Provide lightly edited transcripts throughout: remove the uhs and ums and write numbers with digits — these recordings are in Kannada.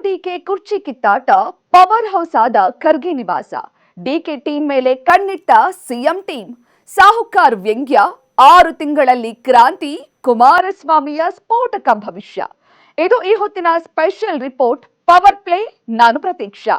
ಡಿಕೆ ಕುರ್ಚಿ ಕಿತ್ತಾಟ, ಪವರ್ ಹೌಸ್ ಆದ ಖರ್ಗೆ ನಿವಾಸ. ಡಿಕೆ ಟೀಮ್ ಮೇಲೆ ಕಣ್ಣಿಟ್ಟ ಸಿಎಂ ಟೀಮ್. ಸಾಹುಕಾರ್ ವ್ಯಂಗ್ಯ, 6 ತಿಂಗಳಲ್ಲಿ ಕ್ರಾಂತಿ, ಕುಮಾರಸ್ವಾಮಿಯ ಸ್ಫೋಟಕ ಭವಿಷ್ಯ. ಇದು ಈ ಹೊತ್ತಿನ ಸ್ಪೆಷಲ್ ರಿಪೋರ್ಟ್ ಪವರ್ ಪ್ಲೇ. ನಾನು ಪ್ರತೀಕ್ಷಾ.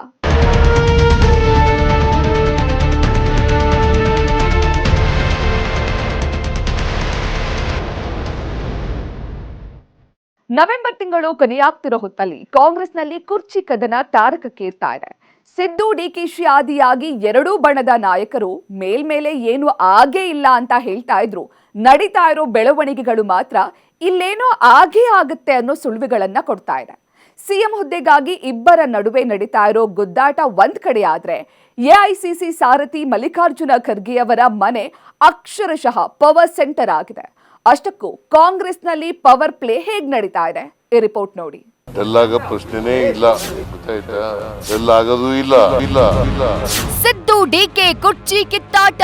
ನವೆಂಬರ್ ತಿಂಗಳು ಕೊನೆಯಾಗ್ತಿರೋ ಹೊತ್ತಲ್ಲಿ ಕಾಂಗ್ರೆಸ್ನಲ್ಲಿ ಕುರ್ಚಿ ಕದನ ತಾರಕಕ್ಕೇರ್ತಾ ಇದೆ. ಸಿದ್ದು ಡಿಕೆಶಿ ಆದಿಯಾಗಿ ಎರಡೂ ಬಣದ ನಾಯಕರು ಮೇಲ್ಮೇಲೆ ಏನು ಆಗೇ ಇಲ್ಲ ಅಂತ ಹೇಳ್ತಾ ಇದ್ರು. ನಡೀತಾ ಇರೋ ಬೆಳವಣಿಗೆಗಳು ಮಾತ್ರ ಇಲ್ಲೇನೋ ಆಗೇ ಆಗುತ್ತೆ ಅನ್ನೋ ಸುಳಿವುಗಳನ್ನ ಕೊಡ್ತಾ ಇದೆ. ಸಿಎಂ ಹುದ್ದೆಗಾಗಿ ಇಬ್ಬರ ನಡುವೆ ನಡೀತಾ ಇರೋ ಗುದ್ದಾಟ ಒಂದ್ ಕಡೆ ಆದ್ರೆ, ಎಐಸಿಸಿ ಸಾರಥಿ ಮಲ್ಲಿಕಾರ್ಜುನ ಖರ್ಗೆ ಅವರ ಮನೆ ಅಕ್ಷರಶಃ ಪವರ್ ಸೆಂಟರ್ ಆಗಿದೆ. ಅಷ್ಟಕ್ಕೂ ಕಾಂಗ್ರೆಸ್ನಲ್ಲಿ ಪವರ್ ಪ್ಲೇ ಹೇಗ್ ನಡೀತಾ ಇದೆ ಈ ರಿಪೋರ್ಟ್ ನೋಡಿ. ಎಲ್ಲಾಗ ಪ್ರಶ್ನೆನೇ ಇಲ್ಲ, ಗೊತ್ತಾಯ್ತಾ? ಎಲ್ಲಾಗದು ಇಲ್ಲ. ಸಿದ್ದು ಡಿಕೆ ಕುರ್ಚಿ ಕಿತ್ತಾಟ,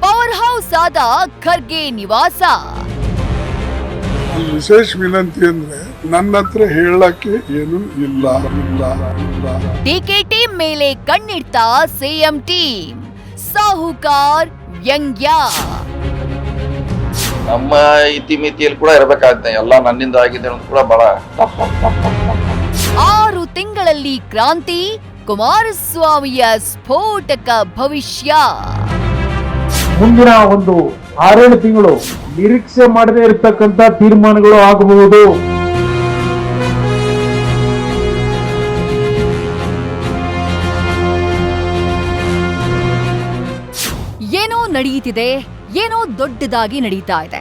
ಪವರ್ ಹೌಸ್ ಆದ ಖರ್ಗೆ ನಿವಾಸ. ವಿಶೇಷ ವಿನಂತಿ ಅಂದ್ರೆ ನನ್ನ ಹತ್ರ ಹೇಳಕ್ಕೆ ಏನು ಇಲ್ಲ. ಡಿಕೆ ಟೀಮ್ ಮೇಲೆ ಕಣ್ಣಿಡ್ತ ಸಿಎಂ ಟೀಮ್. ಸಾಹುಕಾರ್ ವ್ಯಂಗ್ಯ. ನಮ್ಮ ಇತಿಮಿತಿಯಲ್ಲಿ ಕೂಡ ಇರಬೇಕಾಗುತ್ತೆ. ಎಲ್ಲ ನನ್ನಿಂದ ಆಗಿದೆ ಅನ್ನೋದು ಕೂಡ ಬಹಳ 6 ತಿಂಗಳಲ್ಲಿ ಕ್ರಾಂತಿ, ಕುಮಾರಸ್ವಾಮಿಯ ಸ್ಫೋಟಕ ಭವಿಷ್ಯ. ಮುಂದಿನ ಒಂದು 6-7 ತಿಂಗಳು ನಿರೀಕ್ಷೆ ಮಾಡದೇ ಇರತಕ್ಕಂತ ತೀರ್ಮಾನಗಳು ಆಗಬಹುದು. ಏನೋ ನಡೆಯುತ್ತಿದೆ, ಏನೋ ದೊಡ್ಡದಾಗಿ ನಡೀತಾ ಇದೆ,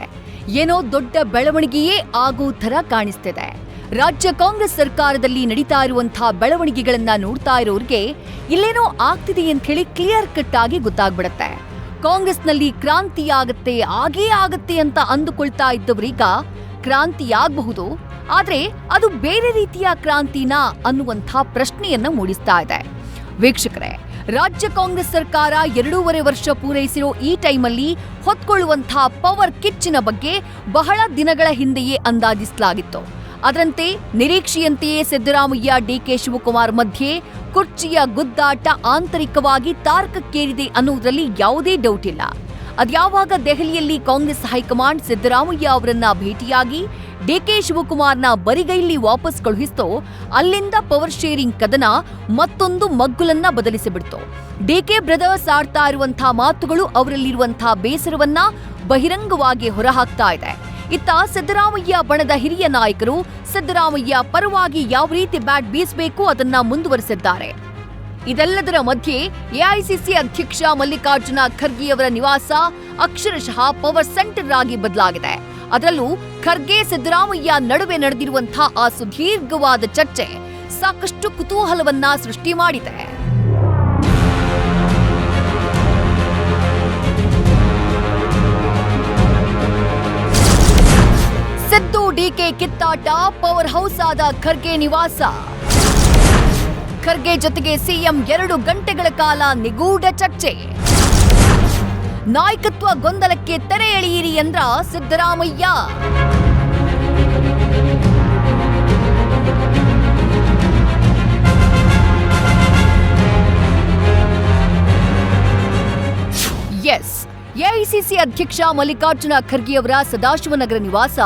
ಏನೋ ದೊಡ್ಡ ಬೆಳವಣಿಗೆಯೇ ಆಗೋ ತರ ಕಾಣಿಸ್ತಿದೆ. ರಾಜ್ಯ ಕಾಂಗ್ರೆಸ್ ಸರ್ಕಾರದಲ್ಲಿ ನಡೀತಾ ಇರುವಂತಹ ಬೆಳವಣಿಗೆಗಳನ್ನ ನೋಡ್ತಾ ಇರೋರ್ಗೆ ಇಲ್ಲೇನೋ ಆಗ್ತಿದೆ ಅಂತ ಹೇಳಿ ಕ್ಲಿಯರ್ ಕಟ್ ಆಗಿ ಗೊತ್ತಾಗ್ಬಿಡತ್ತೆ. ಕಾಂಗ್ರೆಸ್ನಲ್ಲಿ ಕ್ರಾಂತಿ ಆಗತ್ತೆ ಅಂತ ಅಂದುಕೊಳ್ತಾ ಇದ್ದವರೀಗ ಕ್ರಾಂತಿ ಆಗಬಹುದು, ಆದ್ರೆ ಅದು ಬೇರೆ ರೀತಿಯ ಕ್ರಾಂತಿನಾ ಅನ್ನುವಂಥ ಪ್ರಶ್ನೆಯನ್ನ ಮೂಡಿಸ್ತಾ ಇದೆ. ವೀಕ್ಷಕರೇ, ರಾಜ್ಯ ಕಾಂಗ್ರೆಸ್ ಸರ್ಕಾರ 2.5 ವರ್ಷ ಪೂರೈಸಿರೋ ಈ ಟೈಮಲ್ಲಿ ಹೊತ್ಕೊಳ್ಳುವಂತಹ ಪವರ್ ಕಿಚ್ಚಿನ ಬಗ್ಗೆ ಬಹಳ ದಿನಗಳ ಹಿಂದೆಯೇ ಅಂದಾಜಿಸಲಾಗಿತ್ತು. ಅದರಂತೆ ನಿರೀಕ್ಷೆಯಂತೆಯೇ ಸಿದ್ದರಾಮಯ್ಯ ಡಿಕೆ ಶಿವಕುಮಾರ್ ಮಧ್ಯೆ ಕುರ್ಚಿಯ ಗುದ್ದಾಟ ಆಂತರಿಕವಾಗಿ ತಾರಕಕ್ಕೇರಿದೆ ಅನ್ನುವುದರಲ್ಲಿ ಯಾವುದೇ ಡೌಟ್ ಇಲ್ಲ. ಅದ್ಯಾವಾಗ ದೆಹಲಿಯಲ್ಲಿ ಕಾಂಗ್ರೆಸ್ ಹೈಕಮಾಂಡ್ ಸಿದ್ದರಾಮಯ್ಯ ಅವರನ್ನ ಭೇಟಿಯಾಗಿ ಡಿಕೆ ಶಿವಕುಮಾರ್ನ ಬರಿಗೈಲಿ ವಾಪಸ್ ಕಳುಹಿಸ್ತೋ, ಅಲ್ಲಿಂದ ಪವರ್ ಶೇರಿಂಗ್ ಕದನ ಮತ್ತೊಂದು ಮಗ್ಗುಲನ್ನ ಬದಲಿಸಿಬಿಡ್ತು. ಡಿಕೆ ಬ್ರದರ್ಸ್ ಆಡ್ತಾ ಇರುವಂತಹ ಮಾತುಗಳು ಅವರಲ್ಲಿರುವಂತಹ ಬೇಸರವನ್ನ ಬಹಿರಂಗವಾಗಿ ಹೊರಹಾಕ್ತಾ ಇದೆ. ಇತ್ತ ಸಿದ್ದರಾಮಯ್ಯ ಬಣದ ಹಿರಿಯ ನಾಯಕರು ಸಿದ್ದರಾಮಯ್ಯ ಪರವಾಗಿ ಯಾವ ರೀತಿ ಬ್ಯಾಟ್ ಬೀಸಬೇಕು ಅದನ್ನ ಮುಂದುವರೆಸಿದ್ದಾರೆ. ಇದೆಲ್ಲದರ ಮಧ್ಯೆ ಎಐಸಿಸಿ ಅಧ್ಯಕ್ಷ ಮಲ್ಲಿಕಾರ್ಜುನ ಖರ್ಗೆಯವರ ನಿವಾಸ ಅಕ್ಷರಶಃ ಪವರ್ ಸೆಂಟರ್ ಆಗಿ ಬದಲಾಗಿದೆ. ಅದರಲ್ಲೂ ಖರ್ಗೆ ಸಿದ್ದರಾಮಯ್ಯ ನಡುವೆ ನಡೆದಿರುವಂತಹ ಆ ಸುದೀರ್ಘವಾದ ಚರ್ಚೆ ಸಾಕಷ್ಟು ಕುತೂಹಲವನ್ನ ಸೃಷ್ಟಿ ಮಾಡಿದೆ. ಸಿದ್ದು ಡಿಕೆ ಕಿತ್ತಾಟ, ಪವರ್ ಹೌಸ್ ಆದ ಖರ್ಗೆ ನಿವಾಸ. ಖರ್ಗೆ ಜೊತೆಗೆ ಸಿಎಂ 2 ಗಂಟೆಗಳ ಕಾಲ ನಿಗೂಢ ಚರ್ಚೆ. ನಾಯಕತ್ವ ಗೊಂದಲಕ್ಕೆ ತೆರೆ ಎಳೆಯಿರಿ ಎಂದ್ರ ಸಿದ್ದರಾಮಯ್ಯ. ಎಸ್, ಎಐಸಿಸಿ ಅಧ್ಯಕ್ಷ ಮಲ್ಲಿಕಾರ್ಜುನ ಖರ್ಗೆಯವರ ಸದಾಶಿವನಗರ ನಿವಾಸ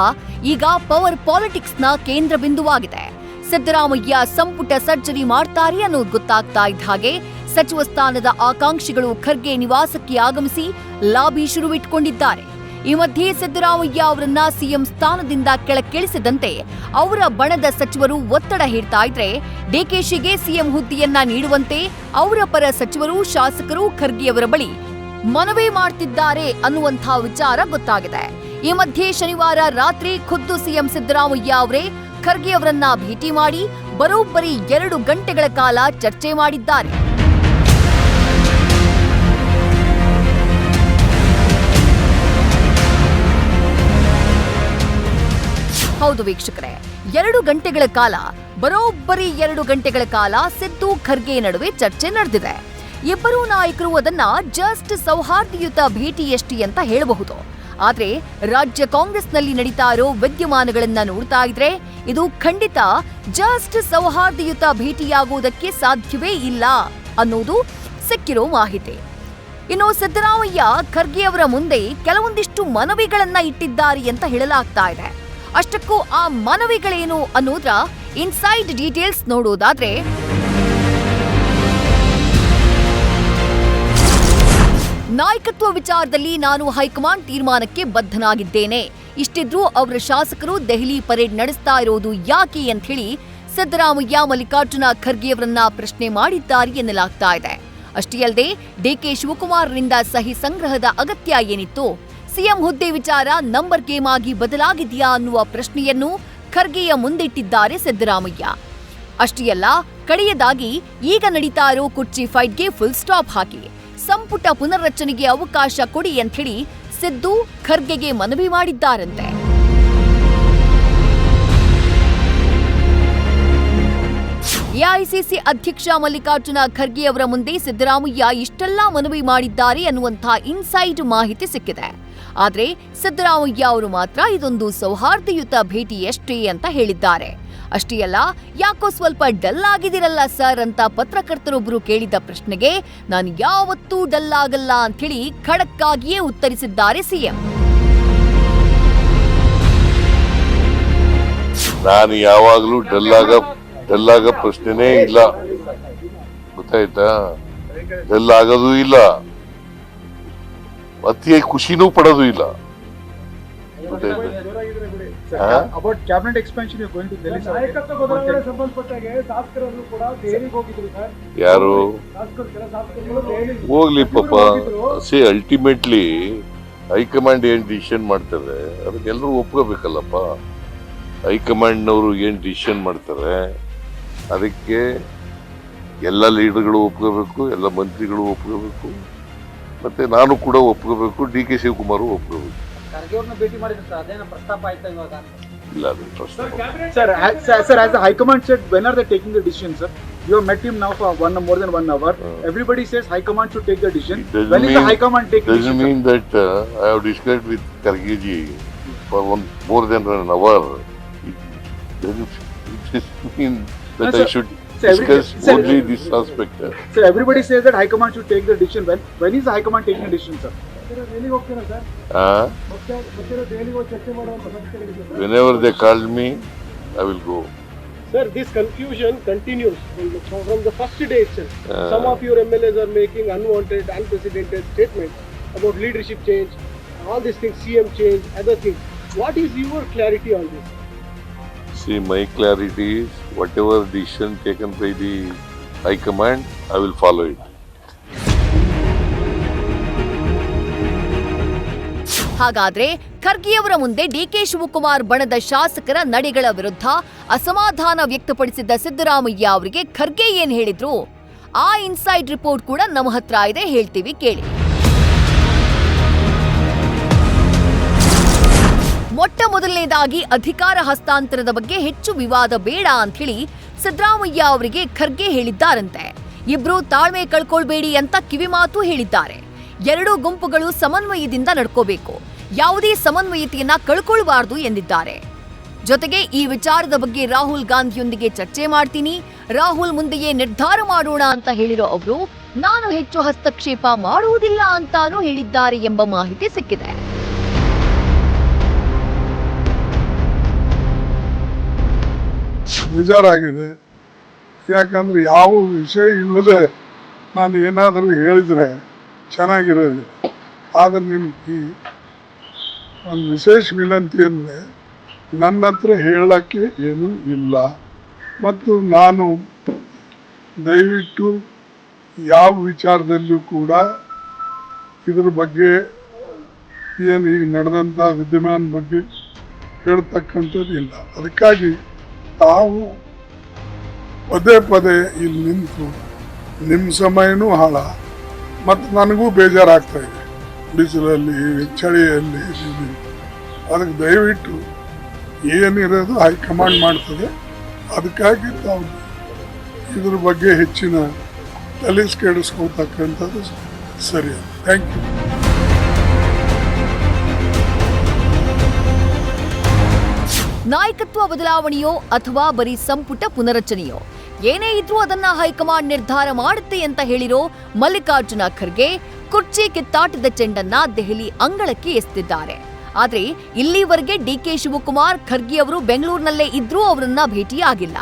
ಈಗ ಪವರ್ ಪಾಲಿಟಿಕ್ಸ್ನ ಕೇಂದ್ರ ಬಿಂದುವಾಗಿದೆ. ಸಿದ್ದರಾಮಯ್ಯ ಸಂಪುಟ ಸರ್ಜರಿ ಮಾಡ್ತಾರೆ ಅನ್ನೋದು ಗೊತ್ತಾಗ್ತಾ ಇದ್ದ ಹಾಗೆ ಸಚಿವ ಸ್ಥಾನದ ಆಕಾಂಕ್ಷಿಗಳು ಖರ್ಗೆ ನಿವಾಸಕ್ಕೆ ಆಗಮಿಸಿ ಲಾಬಿ ಶುರುವಿಟ್ಕೊಂಡಿದ್ದಾರೆ. ಈ ಮಧ್ಯೆ ಸಿದ್ದರಾಮಯ್ಯ ಅವರನ್ನ ಸಿಎಂ ಸ್ಥಾನದಿಂದ ಕೆಳಕ್ಕಿಳಿಸಿದಂತೆ ಅವರ ಬಣದ ಸಚಿವರು ಒತ್ತಡ ಹೇರ್ತಾ ಇದ್ರೆ, ಡಿಕೆಶಿಗೆ ಸಿಎಂ ಹುದ್ದೆಯನ್ನ ನೀಡುವಂತೆ ಅವರ ಪರ ಸಚಿವರು, ಶಾಸಕರು ಖರ್ಗೆಯವರ ಬಳಿ ಮನವಿ ಮಾಡ್ತಿದ್ದಾರೆ ಅನ್ನುವಂಥ ವಿಚಾರ ಗೊತ್ತಾಗಿದೆ. ಈ ಮಧ್ಯೆ ಶನಿವಾರ ರಾತ್ರಿ ಖುದ್ದು ಸಿಎಂ ಸಿದ್ದರಾಮಯ್ಯ ಅವರೇ ಖರ್ಗೆ ಅವರನ್ನ ಭೇಟಿ ಮಾಡಿ ಬರೋಬ್ಬರಿ 2 ಗಂಟೆಗಳ ಕಾಲ ಚರ್ಚೆ ಮಾಡಿದ್ದಾರೆ. ಹೌದು ವೀಕ್ಷಕರೇ, 2 ಗಂಟೆಗಳ ಕಾಲ, ಬರೋಬ್ಬರಿ 2 ಗಂಟೆಗಳ ಕಾಲ ಸಿದ್ದು ಖರ್ಗೆ ನಡುವೆ ಚರ್ಚೆ ನಡೆದಿದೆ. ಇಬ್ಬರೂ ನಾಯಕರು ಅದನ್ನ ಜಸ್ಟ್ ಸೌಹಾರ್ದಯುತ ಭೇಟಿಯಷ್ಟೇ ಅಂತ ಹೇಳಬಹುದು. ಆದ್ರೆ ರಾಜ್ಯ ಕಾಂಗ್ರೆಸ್ನಲ್ಲಿ ನಡೀತಾ ಇರೋ ವಿದ್ಯಮಾನಗಳನ್ನ ನೋಡ್ತಾ ಇದ್ರೆ ಇದು ಖಂಡಿತ ಜಸ್ಟ್ ಸೌಹಾರ್ದಯುತ ಭೇಟಿಯಾಗುವುದಕ್ಕೆ ಸಾಧ್ಯವೇ ಇಲ್ಲ ಅನ್ನೋದು ಸಿಕ್ಕಿರೋ ಮಾಹಿತಿ. ಇನ್ನು ಸಿದ್ದರಾಮಯ್ಯ ಖರ್ಗೆ ಅವರ ಮುಂದೆ ಕೆಲವೊಂದಿಷ್ಟು ಮನವಿಗಳನ್ನ ಇಟ್ಟಿದ್ದಾರೆ ಅಂತ ಹೇಳಲಾಗ್ತಾ ಇದೆ. ಅಷ್ಟಕ್ಕೂ ಆ ಮನವಿಗಳೇನು ಅನ್ನೋದ್ರ ಇನ್ಸೈಡ್ ಡೀಟೇಲ್ಸ್ ನೋಡೋದಾದ್ರೆ, ನಾಯಕತ್ವ ವಿಚಾರದಲ್ಲಿ ನಾನು ಹೈಕಮಾಂಡ್ ತೀರ್ಮಾನಕ್ಕೆ ಬದ್ಧನಾಗಿದ್ದೇನೆ. ಇಷ್ಟಿದ್ರೂ ಅವರ ಶಾಸಕರು ದೆಹಲಿ ಪರೇಡ್ ನಡೆಸ್ತಾ ಇರೋದು ಯಾಕೆ ಅಂತ ಹೇಳಿ ಸಿದ್ದರಾಮಯ್ಯ ಮಲ್ಲಿಕಾರ್ಜುನ ಖರ್ಗೆಯವರನ್ನ ಪ್ರಶ್ನೆ ಮಾಡಿದ್ದಾರೆ ಎನ್ನಲಾಗ್ತಾ ಇದೆ. ಅಷ್ಟೇ ಅಲ್ಲದೆ ಡಿಕೆ ಶಿವಕುಮಾರ್ರಿಂದ ಸಹಿ ಸಂಗ್ರಹದ ಅಗತ್ಯ ಏನಿತ್ತು, ಸಿಎಂ ಹುದ್ದೆ ವಿಚಾರ ನಂಬರ್ ಗೇಮ್ ಆಗಿ ಬದಲಾಗಿದೆಯಾ ಅನ್ನುವ ಪ್ರಶ್ನೆಯನ್ನು ಖರ್ಗೆಯ ಮುಂದಿಟ್ಟಿದ್ದಾರೆ ಸಿದ್ದರಾಮಯ್ಯ. ಅಷ್ಟೇ ಅಲ್ಲ, ಕಡೆಯದಾಗಿ ಈಗ ನಡೀತಾ ಇರೋ ಕುರ್ಚಿ ಫೈಟ್ಗೆ ಫುಲ್ ಸ್ಟಾಪ್ ಹಾಕಿ ಸಂಪುಟ ಪುನರ್ರಚನೆಗೆ ಅವಕಾಶ ಕೊಡಿ ಅಂತ ಹೇಳಿ ಸಿದ್ದು ಖರ್ಗೆಗೆ ಮನವಿ ಮಾಡಿದ್ದಾರಂತೆ. ಎಐಸಿಸಿ ಅಧ್ಯಕ್ಷ ಮಲ್ಲಿಕಾರ್ಜುನ ಖರ್ಗೆ ಅವರ ಮುಂದೆ ಸಿದ್ದರಾಮಯ್ಯ ಇಷ್ಟೆಲ್ಲಾ ಮನವಿ ಮಾಡಿದ್ದಾರೆ ಅನ್ನುವಂತಹ ಇನ್ಸೈಡ್ ಮಾಹಿತಿ ಸಿಕ್ಕಿದೆ. ಆದ್ರೆ ಸಿದ್ದರಾಮಯ್ಯ ಅವರು ಮಾತ್ರ ಇದೊಂದು ಸೌಹಾರ್ದಯುತ ಭೇಟಿಯಷ್ಟೇ ಅಂತ ಹೇಳಿದ್ದಾರೆ. ಅಷ್ಟೇ ಅಲ್ಲ, ಯಾಕೋ ಸ್ವಲ್ಪ ಡಲ್ ಆಗಿದಿರಲ್ಲ ಸರ್ ಅಂತ ಪತ್ರಕರ್ತರೊಬ್ಬರು ಕೇಳಿದ ಪ್ರಶ್ನೆಗೆ ನಾನು ಯಾವತ್ತೂ ಡಲ್ ಆಗಲ್ಲ ಅಂಥೇಳಿ ಖಡಕ್ ಆಗಿಯೇ ಉತ್ತರಿಸಿದ್ದಾರೆ ಸಿಎಂ. ನಾನು ಯಾವಾಗ್ಲೂ ಡಲ್ ಆಗ ಪ್ರಶ್ನೆನೇ ಇಲ್ಲ, ಗೊತ್ತಾಯ್ತಾ? ಡಲ್ ಆಗೋದು ಇಲ್ಲ, ಅತಿಯಾಗಿ ಖುಷಿನೂ ಪಡೋದು ಇಲ್ಲ. About cabinet expansion, you are going to Delhi. ಯಾರು ಹೋಗ್ಲಿ ಪಾಪ. ಸಿ ಅಲ್ಟಿಮೇಟ್ಲಿ ಹೈಕಮಾಂಡ್ ಏನ್ ಡಿಸಿಷನ್ ಮಾಡ್ತಾರೆ ಅದಕ್ಕೆಲ್ಲರೂ ಒಪ್ಕೋಬೇಕಲ್ಲಪ್ಪ. ಹೈಕಮಾಂಡ್ನವರು ಏನ್ ಡಿಸಿಷನ್ ಮಾಡ್ತಾರೆ ಅದಕ್ಕೆ ಎಲ್ಲ ಲೀಡರ್ಗಳು ಒಪ್ಕೋಬೇಕು, ಎಲ್ಲ ಮಂತ್ರಿಗಳು ಒಪ್ಕೋಬೇಕು, ಮತ್ತೆ ನಾನು ಕೂಡ ಒಪ್ಕೋಬೇಕು, ಡಿ ಕೆ ಶಿವಕುಮಾರ್ ಒಪ್ಕೋಬೇಕು. ಇಲ್ಲ, ಅದು ಪ್ರಶ್ನೆ. Sir, as the High Command said, when are they taking the decision, sir? You have met him now for more than 1 hour. Everybody says High Command should take the decision. When is the High Command taking the decision? Doesn't mean that I have discussed with Khargeji for more than an hour. It doesn't mean that I should discuss only this aspect. Sir, everybody says that High Command should take the decision. When is the High Command taking the decision, sir? Whenever they call me, I will go. Sir, this confusion continues from the first day itself. Some of your MLAs are making unwanted, unprecedented statements about leadership change, all these things, CM change, other things. What is your clarity on this? See, my clarity is whatever decision taken by the High Command, I will follow it. ಹಾಗಾದ್ರೆ ಖರ್ಗೆಯವರ ಮುಂದೆ ಡಿಕೆ ಶಿವಕುಮಾರ್ ಬಣದ ಶಾಸಕರ ನಡೆಗಳ ವಿರುದ್ಧ ಅಸಮಾಧಾನ ವ್ಯಕ್ತಪಡಿಸಿದ್ದ ಸಿದ್ದರಾಮಯ್ಯ ಅವರಿಗೆ ಖರ್ಗೆ ಏನ್ ಹೇಳಿದ್ರು? ಆ ಇನ್ಸೈಡ್ ರಿಪೋರ್ಟ್ ಕೂಡ ನಮ್ಮ ಹತ್ರ ಇದೆ, ಹೇಳ್ತೀವಿ ಕೇಳಿ. ಮೊಟ್ಟ ಮೊದಲನೇದಾಗಿ ಅಧಿಕಾರ ಹಸ್ತಾಂತರದ ಬಗ್ಗೆ ಹೆಚ್ಚು ವಿವಾದ ಬೇಡ ಅಂತ ಹೇಳಿ ಸಿದ್ದರಾಮಯ್ಯ ಅವರಿಗೆ ಖರ್ಗೆ ಹೇಳಿದ್ದಾರಂತೆ. ಇಬ್ರು ತಾಳ್ಮೆ ಕಳ್ಕೊಳ್ಬೇಡಿ ಅಂತ ಕಿವಿಮಾತು ಹೇಳಿದ್ದಾರೆ. ಎರಡೂ ಗುಂಪುಗಳು ಸಮನ್ವಯದಿಂದ ನಡ್ಕೋಬೇಕು, ಯಾವುದೇ ಸಮನ್ವಯತೆಯನ್ನ ಕಳ್ಕೊಳ್ಬಾರ್ದು ಎಂದಿದ್ದಾರೆ. ಜೊತೆಗೆ ಈ ವಿಚಾರದ ಬಗ್ಗೆ ರಾಹುಲ್ ಗಾಂಧಿಯೊಂದಿಗೆ ಚರ್ಚೆ ಮಾಡ್ತೀನಿ, ರಾಹುಲ್ ಮುಂದೆಯೇ ನಿರ್ಧಾರ ಮಾಡೋಣ ಅಂತ ಹೇಳಿರೋ ಅವರು ನಾನು ಹೆಚ್ಚು ಹಸ್ತಕ್ಷೇಪ ಮಾಡುವುದಿಲ್ಲ ಅಂತಾನೂ ಹೇಳಿದ್ದಾರೆ ಎಂಬ ಮಾಹಿತಿ ಸಿಕ್ಕಿದೆ. ಬೇಜಾರಾಗಿದೆ. ಯಾಕಂದ್ರೆ ಯಾವ ವಿಷಯ ಇಲ್ಲದೆ ನಾನು ಏನಾದರೂ ಹೇಳಿದ್ರೆ ಚೆನ್ನಾಗಿರೋದು. ಆದರೆ ನಿಮ್ಗೆ ಒಂದು ವಿಶೇಷ ವಿನಂತಿ ಅಂದರೆ ನನ್ನ ಹತ್ರ ಹೇಳಕ್ಕೆ ಏನೂ ಇಲ್ಲ. ಮತ್ತು ನಾನು ದಯವಿಟ್ಟು ಯಾವ ವಿಚಾರದಲ್ಲೂ ಕೂಡ ಇದ್ರ ಬಗ್ಗೆ ಏನು ಈಗ ನಡೆದಂಥ ವಿದ್ಯಮಾನ ಬಗ್ಗೆ ಹೇಳ್ತಕ್ಕಂಥದ್ದು ಇಲ್ಲ. ಅದಕ್ಕಾಗಿ ತಾವು ಪದೇ ಪದೇ ಇಲ್ಲಿ ನಿಂತು ನಿಮ್ಮ ಸಮಯನೂ ಹಾಳ ಮತ್ತು ನನಗೂ ಬೇಜಾರಾಗ್ತಾ ಇದೆ. ಬಿಸಿಲಲ್ಲಿ ಚಳಿಯಲ್ಲಿ ಅದಕ್ಕೆ ದಯವಿಟ್ಟು ಏನಿರೋದು ಹೈಕಮಾಂಡ್ ಮಾಡ್ತದೆ. ಅದಕ್ಕಾಗಿ ತಾವು ಇದ್ರ ಬಗ್ಗೆ ಹೆಚ್ಚಿನ ತಲೆ ಕೆಡಿಸ್ಕೊಳ್ತಕ್ಕಂಥದ್ದು ಸರಿ. Thank you. ನಾಯಕತ್ವ ಬದಲಾವಣೆಯೋ ಅಥವಾ ಬರೀ ಸಂಪುಟ ಪುನರಚನೆಯೋ ಏನೇ ಇದ್ರೂ ಅದನ್ನ ಹೈಕಮಾಂಡ್ ನಿರ್ಧಾರ ಮಾಡುತ್ತೆ ಅಂತ ಹೇಳಿರೋ ಮಲ್ಲಿಕಾರ್ಜುನ ಖರ್ಗೆ ಕುರ್ಚಿ ಕಿತ್ತಾಟದ ಚೆಂಡನ್ನ ದೆಹಲಿ ಅಂಗಳಕ್ಕೆ ಎಸೆದಿದ್ದಾರೆ. ಆದ್ರೆ ಇಲ್ಲಿವರೆಗೆ ಡಿಕೆ ಶಿವಕುಮಾರ್ ಖರ್ಗೆ ಅವರು ಬೆಂಗಳೂರಿನಲ್ಲೇ ಇದ್ರೂ ಅವರನ್ನ ಭೇಟಿಯಾಗಿಲ್ಲ.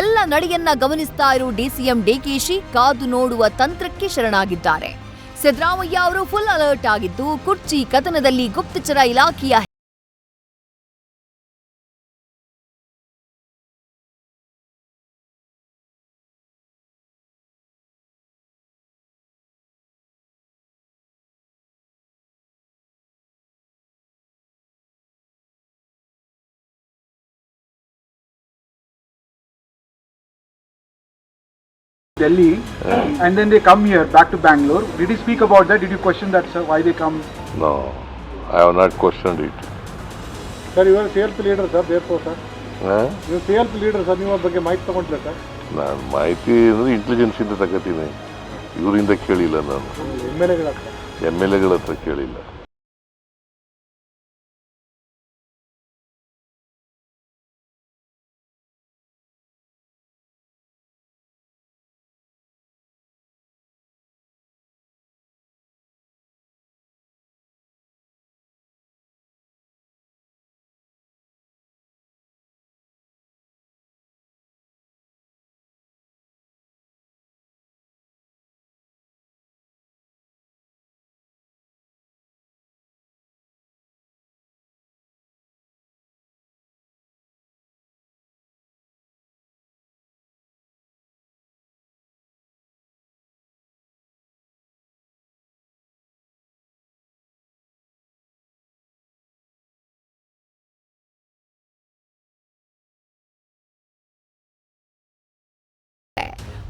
ಎಲ್ಲ ನಡೆಯನ್ನ ಗಮನಿಸ್ತಾ ಇರೋ ಡಿಸಿಎಂ ಡಿಕೆಶಿ ಕಾದು ನೋಡುವ ತಂತ್ರಕ್ಕೆ ಶರಣಾಗಿದ್ದಾರೆ. ಸಿದ್ದರಾಮಯ್ಯ ಅವರು ಫುಲ್ ಅಲರ್ಟ್ ಆಗಿದ್ದು ಕುರ್ಚಿ ಕದನದಲ್ಲಿ ಗುಪ್ತಚರ ಇಲಾಖೆಯ Delhi, and then they come here back to Bangalore. Did you speak about that? Did you question that, sir? Why they come? No, I have not questioned it. Sir, you are CLP leader, sir. Therefore, sir. You CLP leader, sir. ನಿಮ್ಮ ಬಗ್ಗೆ ಮಾಹಿತಿ ತಗೊಂಡ್ರೆ ಸರ್? ನಾನು ಮಾಹಿತಿ ಅಂದರೆ ಇಂಟೆಲಿಜೆನ್ಸಿಂದ ತಗೋತೀನಿ, ಇವರಿಂದ ಕೇಳಿಲ್ಲ. ನಾನು MLA ಗಳ ಹತ್ರ ಕೇಳಿಲ್ಲ.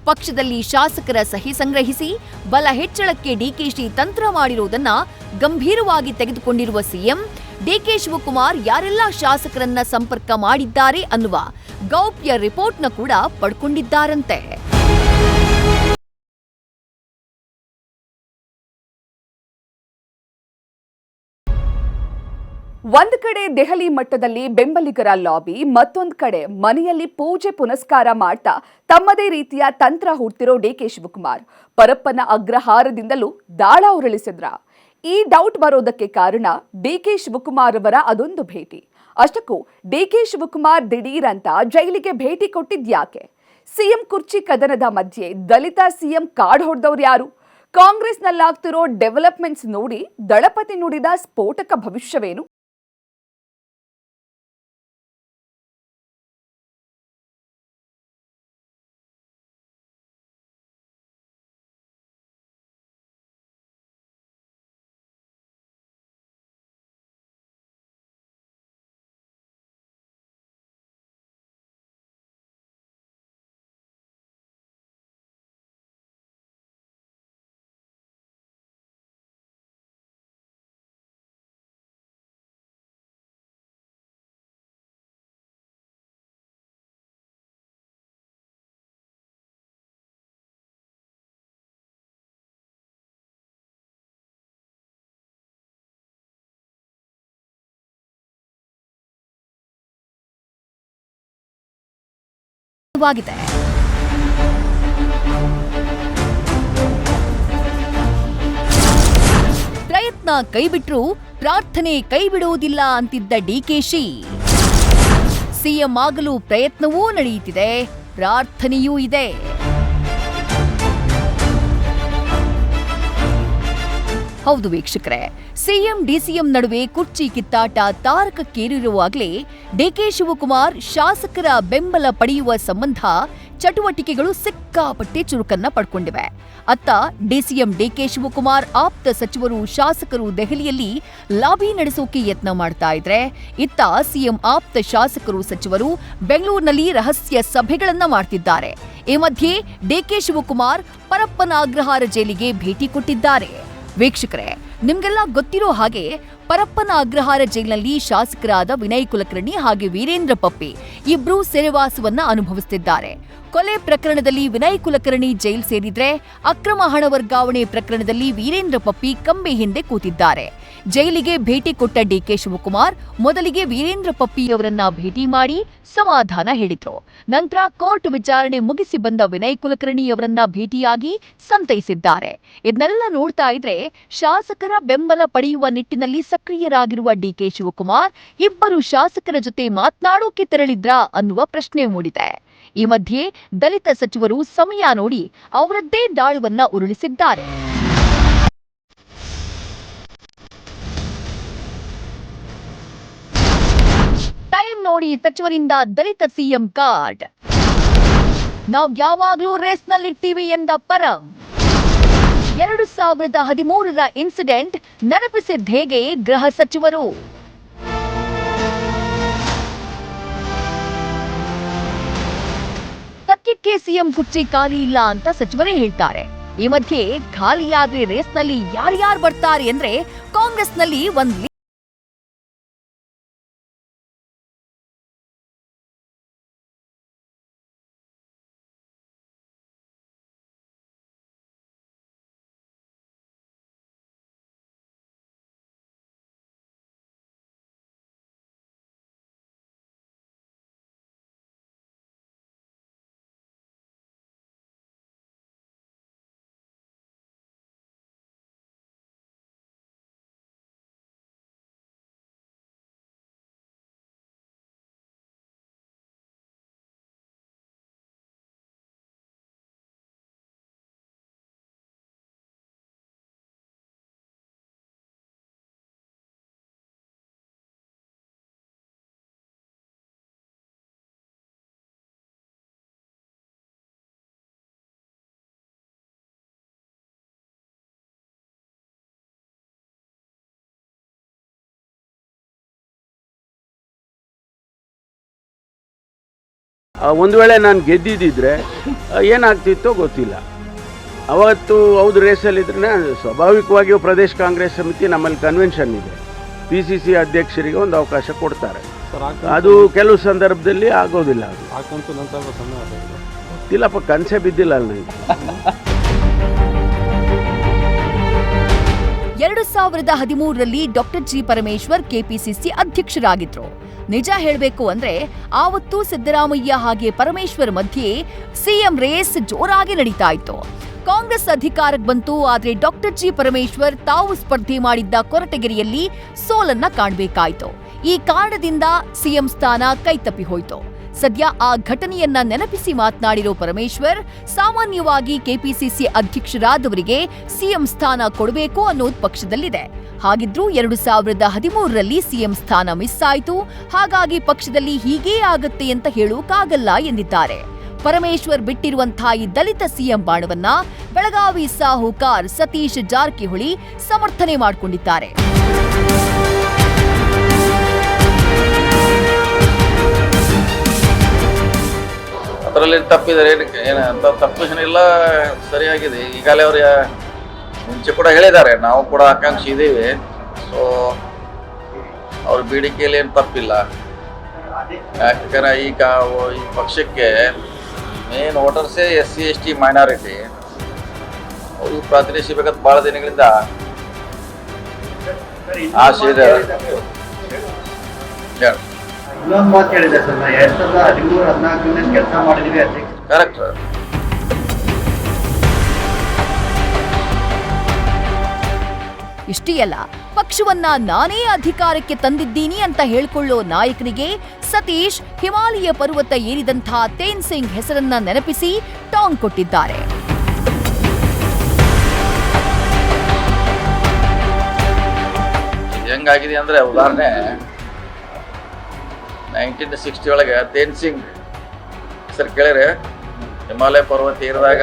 ಪಕ್ಷದಲ್ಲಿ ಶಾಸಕರ ಸಹಿ ಸಂಗ್ರಹಿಸಿ ಬಲ ಹೆಚ್ಚಳಕ್ಕೆ ಡಿಕೆಶಿ ತಂತ್ರ ಮಾಡಿರುವುದನ್ನ ಗಂಭೀರವಾಗಿ ತೆಗೆದುಕೊಂಡಿರುವ ಸಿಎಂ ಡಿಕೆ ಶಿವಕುಮಾರ್ ಯಾರೆಲ್ಲ ಶಾಸಕರನ್ನ ಸಂಪರ್ಕ ಮಾಡಿದ್ದಾರೆ ಅನ್ನುವ ಗೌಪ್ಯ ರಿಪೋರ್ಟ್ನ ಕೂಡ ಪಡ್ಕೊಂಡಿದ್ದಾರಂತೆ. ಒಂದು ಕಡೆ ದೆಹಲಿ ಮಟ್ಟದಲ್ಲಿ ಬೆಂಬಲಿಗರ ಲಾಬಿ, ಮತ್ತೊಂದು ಕಡೆ ಮನೆಯಲ್ಲಿ ಪೂಜೆ ಪುನಸ್ಕಾರ ಮಾಡ್ತಾ ತಮ್ಮದೇ ರೀತಿಯ ತಂತ್ರ ಹೂಡ್ತಿರೋ ಡಿಕೆ ಶಿವಕುಮಾರ್ ಪರಪ್ಪನ ಅಗ್ರಹಾರದಿಂದಲೂ ದಾಳ ಉರುಳಿಸಿದ್ರ. ಈ ಡೌಟ್ ಬರೋದಕ್ಕೆ ಕಾರಣ ಡಿಕೆ ಶಿವಕುಮಾರ್ ಅವರ ಅದೊಂದು ಭೇಟಿ. ಅಷ್ಟಕ್ಕೂ ಡಿಕೆ ಶಿವಕುಮಾರ್ ದಿಢೀರ್ ಅಂತ ಜೈಲಿಗೆ ಭೇಟಿ ಕೊಟ್ಟಿದ್ಯಾಕೆ? ಸಿಎಂ ಕುರ್ಚಿ ಕದನದ ಮಧ್ಯೆ ದಲಿತ ಸಿಎಂ ಕಾರ್ಡ್ ಹೊಡೆದವ್ರು ಯಾರು? ಕಾಂಗ್ರೆಸ್ನಲ್ಲಾಗ್ತಿರೋ ಡೆವಲಪ್ಮೆಂಟ್ಸ್ ನೋಡಿ ದಳಪತಿ ನುಡಿದ ಸ್ಫೋಟಕ ಭವಿಷ್ಯವೇನು? ವಾಗಿದೆ. ಪ್ರಯತ್ನ ಕೈಬಿಟ್ರೂ ಪ್ರಾರ್ಥನೆ ಕೈಬಿಡುವುದಿಲ್ಲ ಅಂತಿದ್ದ ಡಿಕೆಶಿ ಸಿಎಂ ಆಗಲು ಪ್ರಯತ್ನವೂ ನಡೆಯುತ್ತಿದೆ, ಪ್ರಾರ್ಥನೆಯೂ ಇದೆ. ಹೌದು ವೀಕ್ಷಕರೇ, ಸಿಎಂ ಡಿಸಿಎಂ ನಡುವೆ ಕುರ್ಚಿ ಕಿತ್ತಾಟ ತಾರಕಕ್ಕೇರಿರುವಾಗಲೇ ಡಿಕೆ ಶಿವಕುಮಾರ್ ಶಾಸಕರ ಬೆಂಬಲ ಪಡೆಯುವ ಸಂಬಂಧ ಚಟುವಟಿಕೆಗಳು ಸಿಕ್ಕಾಪಟ್ಟೆ ಚುರುಕನ್ನ ಪಡ್ಕೊಂಡಿವೆ. ಅತ್ತ ಡಿಸಿಎಂ ಡಿಕೆ ಶಿವಕುಮಾರ್ ಆಪ್ತ ಸಚಿವರು ಶಾಸಕರು ದೆಹಲಿಯಲ್ಲಿ ಲಾಬಿ ನಡೆಸೋಕೆ ಯತ್ನ ಮಾಡ್ತಾ ಇದ್ರೆ, ಇತ್ತ ಸಿಎಂ ಆಪ್ತ ಶಾಸಕರು ಸಚಿವರು ಬೆಂಗಳೂರಿನಲ್ಲಿ ರಹಸ್ಯ ಸಭೆಗಳನ್ನ ಮಾಡ್ತಿದ್ದಾರೆ. ಈ ಮಧ್ಯೆ ಡಿಕೆ ಶಿವಕುಮಾರ್ ಪರಪ್ಪನ ಅಗ್ರಹಾರ ಜೈಲಿಗೆ ಭೇಟಿ ಕೊಟ್ಟಿದ್ದಾರೆ. ವೀಕ್ಷಕರೇ, ನಿಮ್ಗೆಲ್ಲ ಗೊತ್ತಿರೋ ಹಾಗೆ ಪರಪ್ಪನ ಅಗ್ರಹಾರ ಜೈಲಿನಲ್ಲಿ ಶಾಸಕರಾದ ವಿನಯ್ ಕುಲಕರ್ಣಿ ಹಾಗೆ ವೀರೇಂದ್ರ ಪಪ್ಪಿ ಇಬ್ರು ಸೆರೆವಾಸವನ್ನ ಅನುಭವಿಸುತ್ತಿದ್ದಾರೆ. ಕೊಲೆ ಪ್ರಕರಣದಲ್ಲಿ ವಿನಯ್ ಕುಲಕರ್ಣಿ ಜೈಲ್ ಸೇರಿದ್ರೆ, ಅಕ್ರಮ ಹಣ ವರ್ಗಾವಣೆ ಪ್ರಕರಣದಲ್ಲಿ ವೀರೇಂದ್ರ ಪಪ್ಪಿ ಕಂಬಿ ಹಿಂದೆ ಕೂತಿದ್ದಾರೆ. ಜೈಲಿಗೆ ಭೇಟಿ ಕೊಟ್ಟ ಡಿಕೆ ಶಿವಕುಮಾರ್ ಮೊದಲಿಗೆ ವೀರೇಂದ್ರ ಪಪ್ಪಿಯವರನ್ನ ಭೇಟಿ ಮಾಡಿ ಸಮಾಧಾನ ಹೇಳಿದ್ರು. ನಂತರ ಕೋರ್ಟ್ ವಿಚಾರಣೆ ಮುಗಿಸಿ ಬಂದ ವಿನಯ್ ಕುಲಕರ್ಣಿ ಅವರನ್ನ ಭೇಟಿಯಾಗಿ ಸಂತೈಸಿದ್ದಾರೆ. ಇದನ್ನೆಲ್ಲ ನೋಡ್ತಾ ಇದ್ರೆ ಶಾಸಕರ ಬೆಂಬಲ ಪಡೆಯುವ ನಿಟ್ಟಿನಲ್ಲಿ ಸಕ್ರಿಯರಾಗಿರುವ ಡಿಕೆ ಶಿವಕುಮಾರ್ ಇಬ್ಬರು ಶಾಸಕರ ಜೊತೆ ಮಾತನಾಡೋಕೆ ತೆರಳಿದ್ರಾ ಅನ್ನುವ ಪ್ರಶ್ನೆ ಮೂಡಿದೆ. ಈ ಮಧ್ಯೆ ದಲಿತ ಸಚಿವರು ಸಮಯ ನೋಡಿ ಅವರದ್ದೇ ದಾಳವನ್ನ ಉರುಳಿಸಿದ್ದಾರೆ. ಟೈಮ್ ನೋಡಿ ಸಚಿವರಿಂದ ದಲಿತ ಸಿಎಂ ಕಾರ್ಡ್. ನಾವು ಯಾವಾಗ್ಲೂ ರೇಸ್ನಲ್ಲಿರ್ತೀವಿ ಎಂದ ಪರಂ. 2013ರ ಇನ್ಸಿಡೆಂಟ್ ನೆನಪಿಸಿದ ಹೇಗೆ ಗೃಹ ಸಚಿವರು. ಸದ್ಯಕ್ಕೆ ಸಿಎಂ ಕುರ್ಚಿ ಖಾಲಿ ಇಲ್ಲ ಅಂತ ಸಚಿವರೇ ಹೇಳ್ತಾರೆ. ಈ ಮಧ್ಯೆ ಖಾಲಿಯಾದ್ರೆ ರೇಸ್ನಲ್ಲಿ ಯಾರ್ಯಾರು ಬರ್ತಾರೆ ಅಂದ್ರೆ ಕಾಂಗ್ರೆಸ್ನಲ್ಲಿ ಒಂದ್ ಒಂದು ವೇಳೆ ನಾನು ಗೆದ್ದಿದ್ದಿದ್ರೆ ಏನಾಗ್ತಿತ್ತೋ ಗೊತ್ತಿಲ್ಲ. ಅವತ್ತು ಹೌದು ರೇಸಲ್ಲಿದ್ರೆ ಸ್ವಾಭಾವಿಕವಾಗಿಯೂ ಪ್ರದೇಶ ಕಾಂಗ್ರೆಸ್ ಸಮಿತಿ ನಮ್ಮಲ್ಲಿ ಕನ್ವೆನ್ಷನ್ ಇದೆ, PCC ಅಧ್ಯಕ್ಷರಿಗೆ ಒಂದು ಅವಕಾಶ ಕೊಡ್ತಾರೆ. ಅದು ಕೆಲವು ಸಂದರ್ಭದಲ್ಲಿ ಆಗೋದಿಲ್ಲ. ಗೊತ್ತಿಲ್ಲಪ್ಪ, ಕನಸೇ ಬಿದ್ದಿಲ್ಲ ಅಲ್ಲಿ ನನಗೆ. 2013ರಲ್ಲಿ ಡಾಕ್ಟರ್ ಜಿ ಪರಮೇಶ್ವರ್ ಕೆಪಿಸಿಸಿ ಅಧ್ಯಕ್ಷರಾಗಿದ್ರು. ನಿಜ ಹೇಳಬೇಕು ಅಂದ್ರೆ ಆವತ್ತು ಸಿದ್ದರಾಮಯ್ಯ ಹಾಗೆ ಪರಮೇಶ್ವರ್ ಮಧ್ಯೆ ಸಿಎಂ ರೇಸ್ ಜೋರಾಗಿ ನಡೀತಾ ಇತ್ತು. ಕಾಂಗ್ರೆಸ್ ಅಧಿಕಾರಕ್ಕೆ ಬಂತು, ಆದ್ರೆ ಡಾಕ್ಟರ್ ಜಿ ಪರಮೇಶ್ವರ್ ತಾವು ಸ್ಪರ್ಧೆ ಮಾಡಿದ್ದ ಕೊರಟಗೆರೆಯಲ್ಲಿ ಸೋಲನ್ನ ಕಾಣಬೇಕಾಯಿತು. ಈ ಕಾರಣದಿಂದ ಸಿಎಂ ಸ್ಥಾನ ಕೈತಪ್ಪಿ ಹೋಯಿತು. ಸದ್ಯ ಆ ಘಟನೆಯನ್ನ ನೆನಪಿಸಿ ಮಾತನಾಡಿರೋ ಪರಮೇಶ್ವರ್, ಸಾಮಾನ್ಯವಾಗಿ ಕೆಪಿಸಿಸಿ ಅಧ್ಯಕ್ಷರಾದವರಿಗೆ ಸಿಎಂ ಸ್ಥಾನ ಕೊಡಬೇಕು ಅನ್ನೋದು ಪಕ್ಷದಲ್ಲಿದೆ. ಹಾಗಿದ್ರೂ 2013ರಲ್ಲಿ ಸಿಎಂ ಸ್ಥಾನ ಮಿಸ್ ಆಯಿತು. ಹಾಗಾಗಿ ಪಕ್ಷದಲ್ಲಿ ಹೀಗೇ ಆಗತ್ತೆ ಅಂತ ಹೇಳೋಕ್ಕಾಗಲ್ಲ ಎಂದಿದ್ದಾರೆ. ಪರಮೇಶ್ವರ್ ಬಿಟ್ಟಿರುವಂತಹ ಈ ದಲಿತ ಸಿಎಂ ಬಾಣವನ್ನ ಬೆಳಗಾವಿ ಸಾಹುಕಾರ್ ಸತೀಶ್ ಜಾರಕಿಹೊಳಿ ಸಮರ್ಥನೆ ಮಾಡಿಕೊಂಡಿದ್ದಾರೆ. ಅದರಲ್ಲಿ ತಪ್ಪಿದ್ದಾರೆ, ಏನಂತ ತಪ್ಪು ಏನಿಲ್ಲ, ಸರಿಯಾಗಿದೆ. ಈಗಾಗಲೇ ಅವ್ರ ಮುಂಚೆ ಕೂಡ ಹೇಳಿದ್ದಾರೆ, ನಾವು ಕೂಡ ಆಕಾಂಕ್ಷಿ ಇದ್ದೀವಿ. ಸೊ ಅವ್ರ ಬೇಡಿಕೆಯಲ್ಲಿ ಏನು ತಪ್ಪಿಲ್ಲ. ಯಾಕಂದ್ರೆ ಈಗ ಈ ಪಕ್ಷಕ್ಕೆ ಮೇನ್ ವೋಟರ್ಸೇ SC ST ಮೈನಾರಿಟಿ. ಅವ್ರಿಗೆ ಪ್ರಾತಿನಿಧ್ಯ ಸಿಗಬೇಕಂತ ಭಾಳ ದಿನಗಳಿಂದ ಆಸೆ ಇದೆ. ಇನ್ನೊಂದು ಮಾತು ಹೇಳಿದೆ ಸರ್, 2013-14 ಕೆಲಸ ಮಾಡಿದೀವಿ. ಕರೆಕ್ಟ್. ಇಷ್ಟೇ ಅಲ್ಲ, ಪಕ್ಷವನ್ನ ನಾನೇ ಅಧಿಕಾರಕ್ಕೆ ತಂದಿದ್ದೀನಿ ಅಂತ ಹೇಳ್ಕೊಳ್ಳೋ ನಾಯಕನಿಗೆ ಸತೀಶ್ ಹಿಮಾಲಯ ಪರ್ವತ ಏರಿದಂಥ ತೇನ್ ಸಿಂಗ್ ಹೆಸರನ್ನ ನೆನಪಿಸಿ ಟಾಂಗ್ ಕೊಟ್ಟಿದ್ದಾರೆ. ಹೆಂಗಾಗಿದೆ ಅಂದ್ರೆ, ಉದಾಹರಣೆ 1960 ಒಳಗೆ ತೇನ್ ಸಿಂಗ್ ಹೆಸರು ಕೇಳಿದ್ರೆ ಹಿಮಾಲಯ ಪರ್ವತ ಏರಿದಾಗ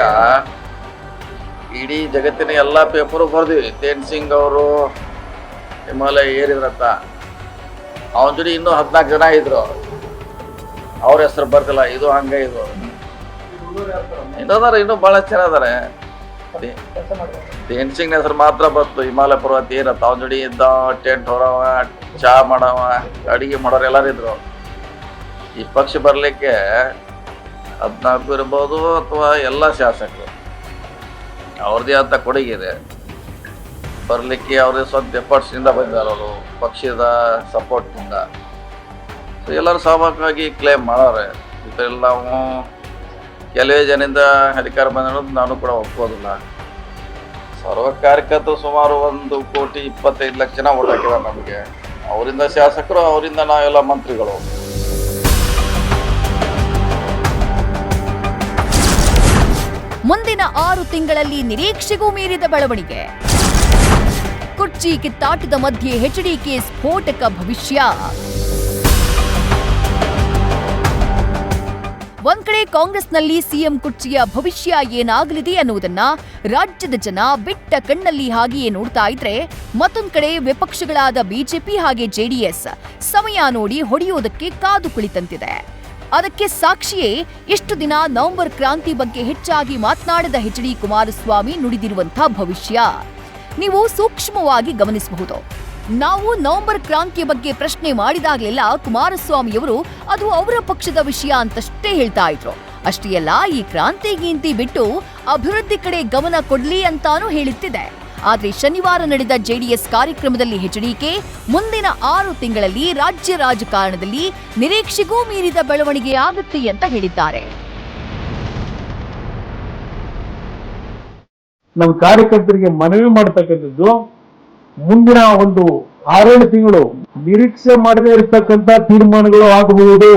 ಇಡೀ ಜಗತ್ತಿನ ಎಲ್ಲ ಪೇಪರು ಬರ್ದಿವಿ, ತೇನ್ ಸಿಂಗ್ ಅವರು ಹಿಮಾಲಯ ಏರಿದ್ರಂತ. ಅವನ ಜೊತೆ ಇನ್ನೂ 14 ಜನ ಇದ್ರು, ಅವ್ರ ಹೆಸರು ಬರ್ತಿಲ್ಲ. ಇದು ಹಂಗೆ, ಇದು ಇನ್ನೂ ಭಾಳ ಜನ ಅದಾರೆ. ಹೆಣ್ಸಿಂಗ್ ಹೆಸರು ಮಾತ್ರ ಬತ್ತು. ಹಿಮಾಲಯ ಪರ್ವತ ಏನ ತಾವ್ ಜೋಡಿ ಇದ್ದ, ಟೆಂಟ್ ಹೊರವ, ಚಾ ಮಾಡವ, ಅಡಿಗೆ ಮಾಡೋರು ಎಲ್ಲರೂ ಇದ್ರು. ಈ ಪಕ್ಷ ಬರ್ಲಿಕ್ಕೆ 14 ಇರ್ಬೋದು ಅಥವಾ ಎಲ್ಲ ಶಾಸಕರು ಅವ್ರದ್ದೇ ಆದ ಕೊಡುಗೆ ಇದೆ. ಬರ್ಲಿಕ್ಕೆ ಅವ್ರದೇ ಸ್ವಂತ ಎಫರ್ಟ್ಸಿಂದ ಬಂದಾರ, ಅವರು ಪಕ್ಷದ ಸಪೋರ್ಟ್ನಿಂದ. ಸೊ ಎಲ್ಲರೂ ಸ್ವಾಭಾವಿಕವಾಗಿ ಕ್ಲೇಮ್ ಮಾಡಾರೆ. ಇದೆಲ್ಲ ನಾವು ಕೆಲವೇ ಜನಿಂದ ಅಧಿಕಾರ ಬಂದಿರೋದು ನಾನು ಕೂಡ ಒಪ್ಪೋದಿಲ್ಲ. ಸರ್ವ ಕಾರ್ಯಕರ್ತರು ಸುಮಾರು 1,25,00,000 ಜನ ಓಟ್ ಹಾಕಿದ್ದಾರೆ ನಮಗೆ. ಅವರಿಂದ ಶಾಸಕರು, ಅವರಿಂದ ನಾವೆಲ್ಲ ಮಂತ್ರಿಗಳು. ಮುಂದಿನ 6 ತಿಂಗಳಲ್ಲಿ ನಿರೀಕ್ಷೆಗೂ ಮೀರಿದ ಬೆಳವಣಿಗೆ. ಕುರ್ಚಿ ಕಿತ್ತಾಟದ ಮಧ್ಯೆ ಎಚ್ಡಿಕೆ ಸ್ಫೋಟಕ ಭವಿಷ್ಯ. ಒಂದ್ ಕಡೆ ಕಾಂಗ್ರೆಸ್ನಲ್ಲಿ ಸಿಎಂ ಕುರ್ಚಿಯ ಭವಿಷ್ಯ ಏನಾಗಲಿದೆ ಅನ್ನುವುದನ್ನ ರಾಜ್ಯದ ಜನ ಬಿಟ್ಟ ಕಣ್ಣಲ್ಲಿ ಹಾಗೆಯೇ ನೋಡ್ತಾ ಇದ್ರೆ, ಮತ್ತೊಂದ್ ಕಡೆ ವಿಪಕ್ಷಗಳಾದ ಬಿಜೆಪಿ ಹಾಗೆ ಜೆಡಿಎಸ್ ಸಮಯ ನೋಡಿ ಹೊಡೆಯೋದಕ್ಕೆ ಕಾದು ಕುಳಿತಂತಿದೆ. ಅದಕ್ಕೆ ಸಾಕ್ಷಿಯೇ ಇಷ್ಟು ದಿನ ನವೆಂಬರ್ ಕ್ರಾಂತಿ ಬಗ್ಗೆ ಹೆಚ್ಚಾಗಿ ಮಾತನಾಡದ ಎಚ್.ಡಿ. ಕುಮಾರಸ್ವಾಮಿ ನುಡಿದಿರುವಂತಹ ಭವಿಷ್ಯ. ನೀವು ಸೂಕ್ಷ್ಮವಾಗಿ ಗಮನಿಸಬಹುದು. ನಾವು ನವೆಂಬರ್ ಕ್ರಾಂತಿಯ ಬಗ್ಗೆ ಪ್ರಶ್ನೆ ಮಾಡಿದಾಗಲೆಲ್ಲ ಕುಮಾರಸ್ವಾಮಿಯವರು ಅದು ಅವರ ಪಕ್ಷದ ವಿಷಯ ಅಂತಷ್ಟೇ ಹೇಳ್ತಾ ಇದ್ರು. ಅಷ್ಟೇ ಅಲ್ಲ, ಈ ಕ್ರಾಂತಿ ಬಿಟ್ಟು ಅಭಿವೃದ್ಧಿ ಕಡೆ ಗಮನ ಕೊಡ್ಲಿ ಅಂತಾನೂ ಹೇಳುತ್ತಿದೆ. ಆದ್ರೆ ಶನಿವಾರ ನಡೆದ ಜೆಡಿಎಸ್ ಕಾರ್ಯಕ್ರಮದಲ್ಲಿ ಎಚ್ಡಿಕೆ ಮುಂದಿನ 6 ತಿಂಗಳಲ್ಲಿ ರಾಜ್ಯ ರಾಜಕಾರಣದಲ್ಲಿ ನಿರೀಕ್ಷೆಗೂ ಮೀರಿದ ಬೆಳವಣಿಗೆ ಆಗುತ್ತೆ ಅಂತ ಹೇಳಿದ್ದಾರೆ. ನಮ್ಮ ಕಾರ್ಯಕರ್ತರಿಗೆ ಮನವಿ ಮಾಡತಕ್ಕಂಥದ್ದು, ಮುಂದಿನ ಒಂದು 6-7 ತಿಂಗಳು ನಿರೀಕ್ಷೆ ಮಾಡದೇ ಇರತಕ್ಕಂತ ತೀರ್ಮಾನಗಳು ಆಗಬಹುದು.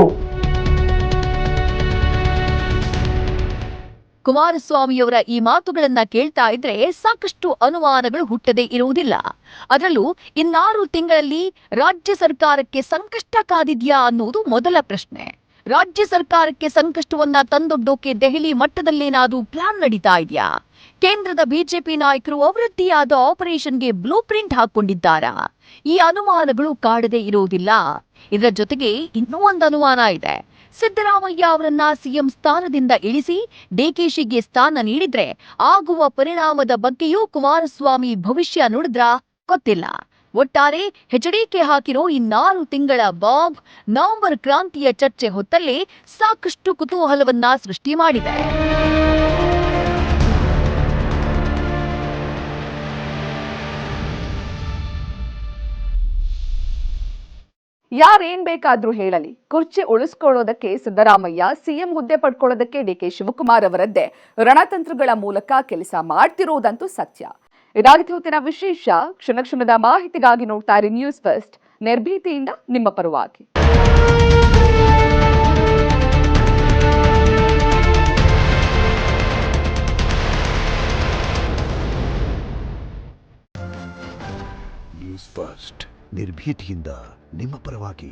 ಕುಮಾರಸ್ವಾಮಿಯವರ ಈ ಮಾತುಗಳನ್ನ ಕೇಳ್ತಾ ಇದ್ರೆ ಸಾಕಷ್ಟು ಅನುಮಾನಗಳು ಹುಟ್ಟದೇ ಇರುವುದಿಲ್ಲ. ಅದರಲ್ಲೂ ಇನ್ನಾರು ತಿಂಗಳಲ್ಲಿ ರಾಜ್ಯ ಸರ್ಕಾರಕ್ಕೆ ಸಂಕಷ್ಟ ಕಾದಿದ್ಯಾ ಅನ್ನೋದು ಮೊದಲ ಪ್ರಶ್ನೆ. ರಾಜ್ಯ ಸರ್ಕಾರಕ್ಕೆ ಸಂಕಷ್ಟವನ್ನ ತಂದೊಡ್ಡೋಕೆ ದೆಹಲಿ ಮಟ್ಟದಲ್ಲೇನಾದ್ರೂ ಪ್ಲಾನ್ ನಡೀತಾ ಇದೆಯಾ? ಕೇಂದ್ರದ ಬಿಜೆಪಿ ನಾಯಕರು ಅವರದ್ದೇ ಆದ ಆಪರೇಷನ್ಗೆ ಬ್ಲೂ ಪ್ರಿಂಟ್ ಹಾಕೊಂಡಿದ್ದಾರಾ? ಈ ಅನುಮಾನಗಳು ಕಾಡದೇ ಇರುವುದಿಲ್ಲ. ಇದರ ಜೊತೆಗೆ ಇನ್ನೂ ಒಂದು ಅನುಮಾನ ಇದೆ. ಸಿದ್ದರಾಮಯ್ಯ ಅವರನ್ನ ಸಿಎಂ ಸ್ಥಾನದಿಂದ ಇಳಿಸಿ ಡಿಕೆಶಿಗೆ ಸ್ಥಾನ ನೀಡಿದ್ರೆ ಆಗುವ ಪರಿಣಾಮದ ಬಗ್ಗೆಯೂ ಕುಮಾರಸ್ವಾಮಿ ಭವಿಷ್ಯ ನುಡಿದ್ರಾ ಗೊತ್ತಿಲ್ಲ. ಒಟ್ಟಾರೆ ಎಚ್ಡಿಕೆ ಹಾಕಿರೋ ಈ 4 ತಿಂಗಳ ಬಾಂಬ್ ನವೆಂಬರ್ ಕ್ರಾಂತಿಯ ಚರ್ಚೆ ಹೊತ್ತಲ್ಲೇ ಸಾಕಷ್ಟು ಕುತೂಹಲವನ್ನ ಸೃಷ್ಟಿ ಮಾಡಿದೆ. ಯಾರೇನ್ ಬೇಕಾದ್ರೂ ಹೇಳಲಿ, ಕುರ್ಚಿ ಉಳಿಸ್ಕೊಳ್ಳೋದಕ್ಕೆ ಸಿದ್ದರಾಮಯ್ಯ, ಸಿಎಂ ಹುದ್ದೆ ಪಡ್ಕೊಳ್ಳೋದಕ್ಕೆ ಡಿಕೆ ಶಿವಕುಮಾರ್ ಅವರದ್ದೇ ರಣತಂತ್ರಗಳ ಮೂಲಕ ಕೆಲಸ ಮಾಡ್ತಿರೋದಂತೂ ಸತ್ಯ. ಇದಾಗಿತ್ತು ಇವತ್ತಿನ ವಿಶೇಷ. ಕ್ಷಣ ಕ್ಷಣದ ಮಾಹಿತಿಗಾಗಿ ನೋಡ್ತಾ ಇರಿ ನ್ಯೂಸ್ ಫಸ್ಟ್, ನಿರ್ಭೀತಿಯಿಂದ ನಿಮ್ಮ ಪರವಾಗಿ. ನ್ಯೂಸ್ ಫಸ್ಟ್, ನಿರ್ಭೀತಿಯಿಂದ ನಿಮ್ಮ ಪರವಾಗಿ.